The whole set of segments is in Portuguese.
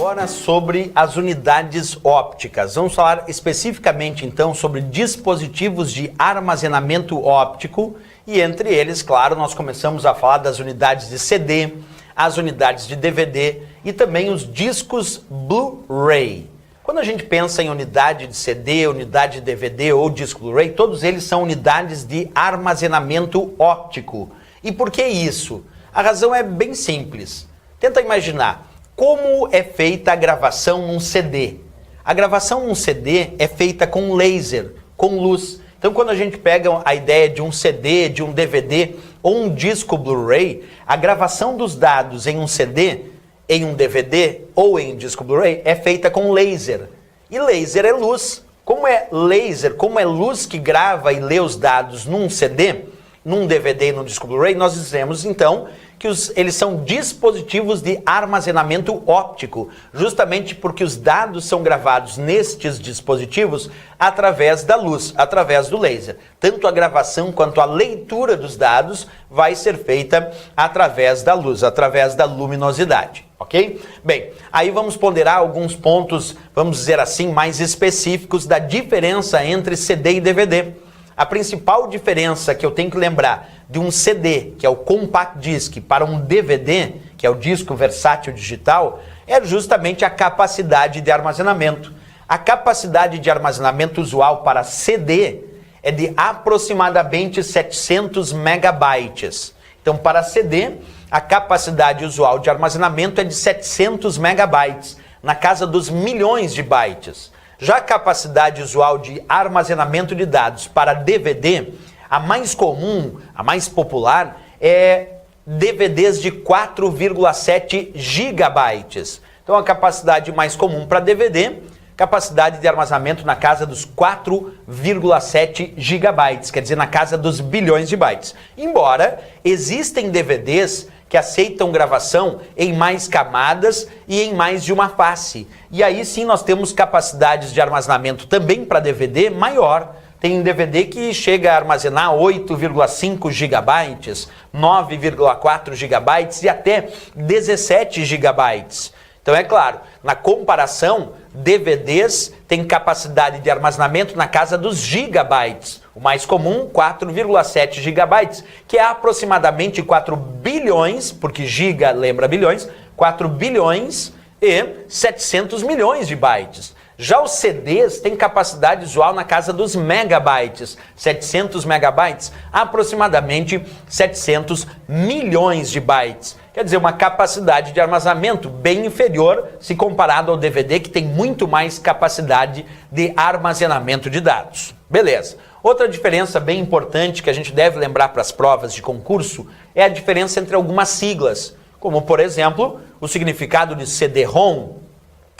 agora sobre as unidades ópticas. Vamos falar especificamente então sobre dispositivos de armazenamento óptico e entre eles, claro, nós começamos a falar das unidades de CD, as unidades de DVD e também os discos Blu-ray. Quando a gente pensa em unidade de CD, unidade de DVD ou disco Blu-ray, todos eles são unidades de armazenamento óptico. E por que isso? A razão é bem simples. Tenta imaginar como é feita a gravação num CD. A gravação num CD é feita com laser, com luz. Então quando a gente pega a ideia de um CD, de um DVD ou um disco Blu-ray, a gravação dos dados em um CD, em um DVD ou em um disco Blu-ray é feita com laser. E laser é luz. Como é laser, como é luz que grava e lê os dados num CD, num DVD e num disco Blu-ray, nós dizemos então que eles são dispositivos de armazenamento óptico, justamente porque os dados são gravados nestes dispositivos através da luz, através do laser. Tanto a gravação quanto a leitura dos dados vai ser feita através da luz, através da luminosidade, ok? Bem, aí vamos ponderar alguns pontos, vamos dizer assim, mais específicos da diferença entre CD e DVD. A principal diferença que eu tenho que lembrar de um CD, que é o Compact Disc, para um DVD, que é o disco versátil digital, é justamente a capacidade de armazenamento. A capacidade de armazenamento usual para CD é de aproximadamente 700 megabytes. Então, para CD, a capacidade usual de armazenamento é de 700 megabytes, na casa dos milhões de bytes. Já a capacidade usual de armazenamento de dados para DVD, a mais comum, a mais popular, é DVDs de 4,7 gigabytes. Então a capacidade mais comum para DVD, capacidade de armazenamento na casa dos 4,7 gigabytes, quer dizer, na casa dos bilhões de bytes. Embora existem DVDs que aceitam gravação em mais camadas e em mais de uma face. E aí sim nós temos capacidades de armazenamento também para DVD maior. Tem um DVD que chega a armazenar 8,5 gigabytes, 9,4 gigabytes e até 17 gigabytes. Então é claro, na comparação, DVDs têm capacidade de armazenamento na casa dos gigabytes. O mais comum, 4,7 gigabytes, que é aproximadamente 4 bilhões, porque giga lembra bilhões, 4 bilhões e 700 milhões de bytes. Já os CDs têm capacidade usual na casa dos megabytes, 700 megabytes, aproximadamente 700 milhões de bytes. Quer dizer, uma capacidade de armazenamento bem inferior se comparado ao DVD, que tem muito mais capacidade de armazenamento de dados. Beleza. Outra diferença bem importante que a gente deve lembrar para as provas de concurso é a diferença entre algumas siglas, como, por exemplo, o significado de CD-ROM,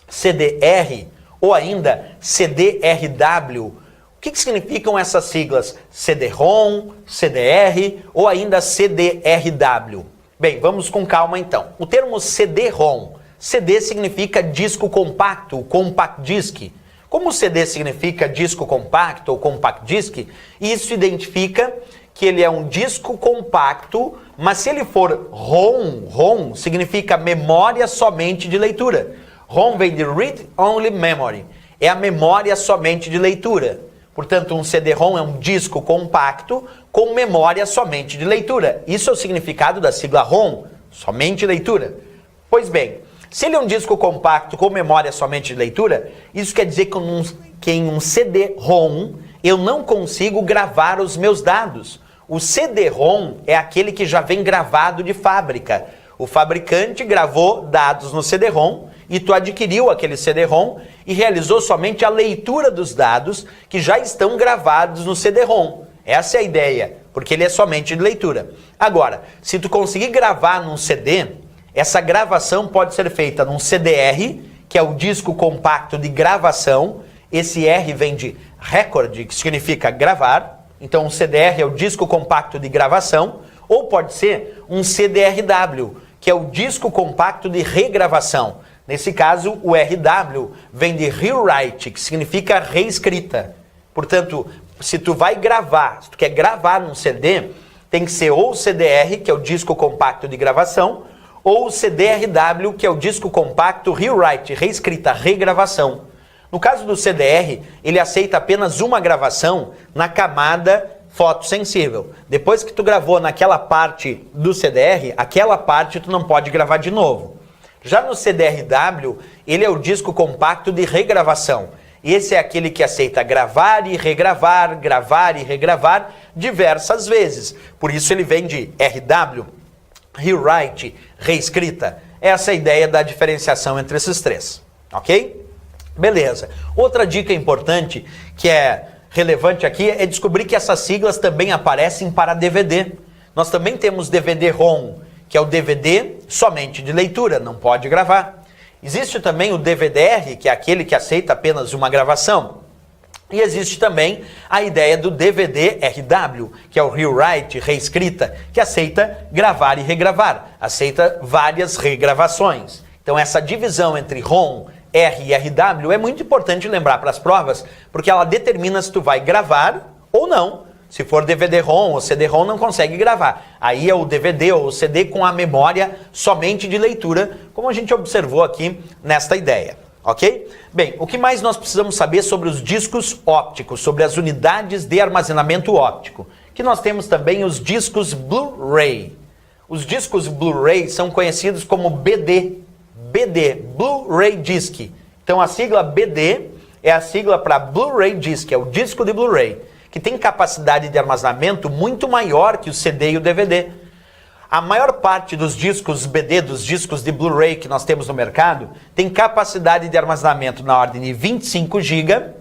CDR ou ainda CDRW. O que significam essas siglas? CD-ROM, CDR ou ainda CDRW? Bem, vamos com calma então. O termo CD-ROM, CD significa disco compacto, compact disc. Como o CD significa disco compacto ou compact disc, isso identifica que ele é um disco compacto, mas se ele for ROM significa memória somente de leitura. ROM vem de Read Only Memory, é a memória somente de leitura. Portanto, um CD-ROM é um disco compacto com memória somente de leitura. Isso é o significado da sigla ROM, somente leitura. Pois bem, se ele é um disco compacto com memória somente de leitura, isso quer dizer que em um CD-ROM eu não consigo gravar os meus dados. O CD-ROM é aquele que já vem gravado de fábrica. O fabricante gravou dados no CD-ROM e tu adquiriu aquele CD-ROM e realizou somente a leitura dos dados que já estão gravados no CD-ROM. Essa é a ideia, porque ele é somente de leitura. Agora, se tu conseguir gravar num CD, essa gravação pode ser feita num CDR, que é o disco compacto de gravação. Esse R vem de record, que significa gravar. Então, um CDR é o disco compacto de gravação. Ou pode ser um CDRW, que é o disco compacto de regravação. Nesse caso, o RW vem de rewrite, que significa reescrita. Portanto, se tu vai gravar, se tu quer gravar num CD, tem que ser ou o CDR, que é o disco compacto de gravação, ou o CDRW, que é o disco compacto Rewrite, reescrita, regravação. No caso do CDR, ele aceita apenas uma gravação na camada fotossensível. Depois que tu gravou naquela parte do CDR, aquela parte tu não pode gravar de novo. Já no CDRW, ele é o disco compacto de regravação. Esse é aquele que aceita gravar e regravar diversas vezes. Por isso ele vem de RW, Rewrite, reescrita. Essa é a ideia da diferenciação entre esses três, ok? Beleza. Outra dica importante que é relevante aqui é descobrir que essas siglas também aparecem para DVD. Nós também temos DVD-ROM, que é o DVD somente de leitura, não pode gravar. Existe também o DVD-R, que é aquele que aceita apenas uma gravação. E existe também a ideia do DVD-RW, que é o Rewrite, reescrita, que aceita gravar e regravar, aceita várias regravações. Então essa divisão entre ROM, R e RW é muito importante lembrar para as provas, porque ela determina se tu vai gravar ou não. Se for DVD-ROM ou CD-ROM, não consegue gravar. Aí é o DVD ou o CD com a memória somente de leitura, como a gente observou aqui nesta ideia, ok? Bem, o que mais nós precisamos saber sobre os discos ópticos, sobre as unidades de armazenamento óptico? Que nós temos também os discos Blu-ray. Os discos Blu-ray são conhecidos como BD, Blu-ray Disc. Então a sigla BD é a sigla para Blu-ray Disc, é o disco de Blu-ray, que tem capacidade de armazenamento muito maior que o CD e o DVD. A maior parte dos discos BD, dos discos de Blu-ray que nós temos no mercado, tem capacidade de armazenamento na ordem de 25 GB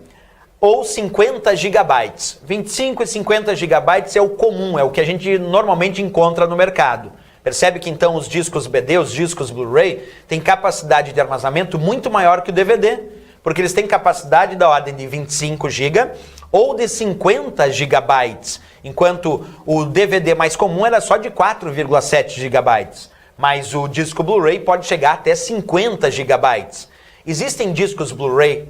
ou 50 GB. 25 e 50 GB é o comum, é o que a gente normalmente encontra no mercado. Percebe que então os discos BD, os discos Blu-ray, têm capacidade de armazenamento muito maior que o DVD, porque eles têm capacidade da ordem de 25 GB ou de 50 GB, enquanto o DVD mais comum era só de 4,7 GB, mas o disco Blu-ray pode chegar até 50 GB. Existem discos Blu-ray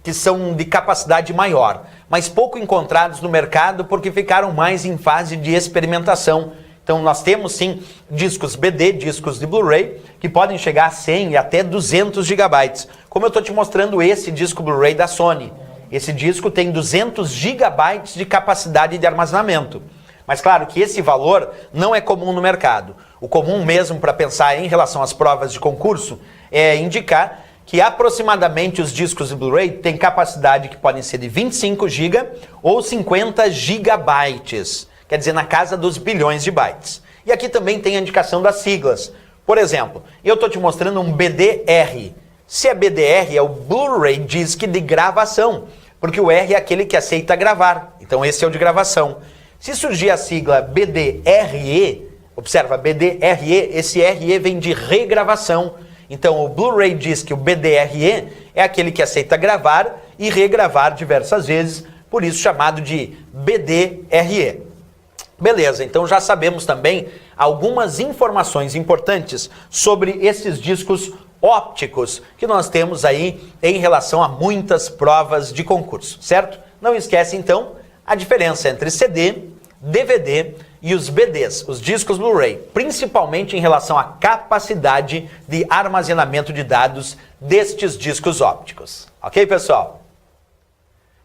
que são de capacidade maior, mas pouco encontrados no mercado porque ficaram mais em fase de experimentação. Então nós temos sim discos BD, discos de Blu-ray, que podem chegar a 100 e até 200 GB. Como eu estou te mostrando esse disco Blu-ray da Sony. Esse disco tem 200 GB de capacidade de armazenamento. Mas claro que esse valor não é comum no mercado. O comum mesmo para pensar em relação às provas de concurso é indicar que aproximadamente os discos de Blu-ray têm capacidade que podem ser de 25 GB ou 50 GB. Quer dizer, na casa dos bilhões de bytes. E aqui também tem a indicação das siglas. Por exemplo, eu estou te mostrando um BDR. Se é BDR, é o Blu-ray Disc de gravação, porque o R é aquele que aceita gravar. Então esse é o de gravação. Se surgir a sigla BDRE, observa, BDRE, esse RE vem de regravação. Então o Blu-ray Disc, o BDRE, é aquele que aceita gravar e regravar diversas vezes, por isso chamado de BDRE. Beleza, então já sabemos também algumas informações importantes sobre esses discos ópticos que nós temos aí em relação a muitas provas de concurso, certo? Não esquece então a diferença entre CD, DVD e os BDs, os discos Blu-ray, principalmente em relação à capacidade de armazenamento de dados destes discos ópticos. Ok, pessoal?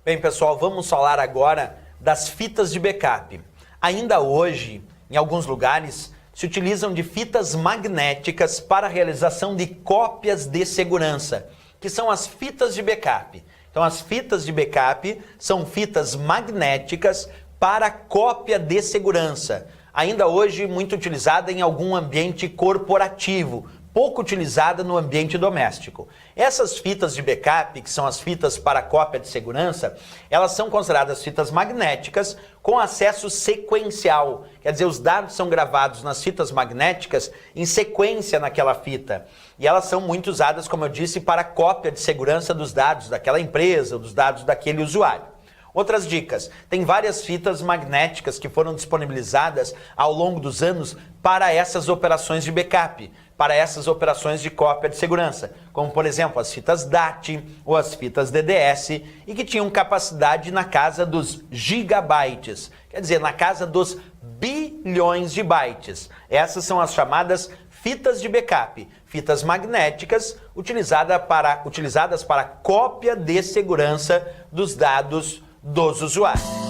Bem, pessoal, vamos falar agora das fitas de backup. Ainda hoje, em alguns lugares, se utilizam de fitas magnéticas para a realização de cópias de segurança, que são as fitas de backup. Então, as fitas de backup são fitas magnéticas para cópia de segurança. Ainda hoje, muito utilizada em algum ambiente corporativo, pouco utilizada no ambiente doméstico. Essas fitas de backup, que são as fitas para cópia de segurança, elas são consideradas fitas magnéticas com acesso sequencial. Quer dizer, os dados são gravados nas fitas magnéticas em sequência naquela fita. E elas são muito usadas, como eu disse, para cópia de segurança dos dados daquela empresa, dos dados daquele usuário. Outras dicas, tem várias fitas magnéticas que foram disponibilizadas ao longo dos anos para essas operações de backup, para essas operações de cópia de segurança, como por exemplo as fitas DAT ou as fitas DDS, e que tinham capacidade na casa dos gigabytes, quer dizer, na casa dos bilhões de bytes. Essas são as chamadas fitas de backup, fitas magnéticas utilizadas para cópia de segurança dos dados dos usuários.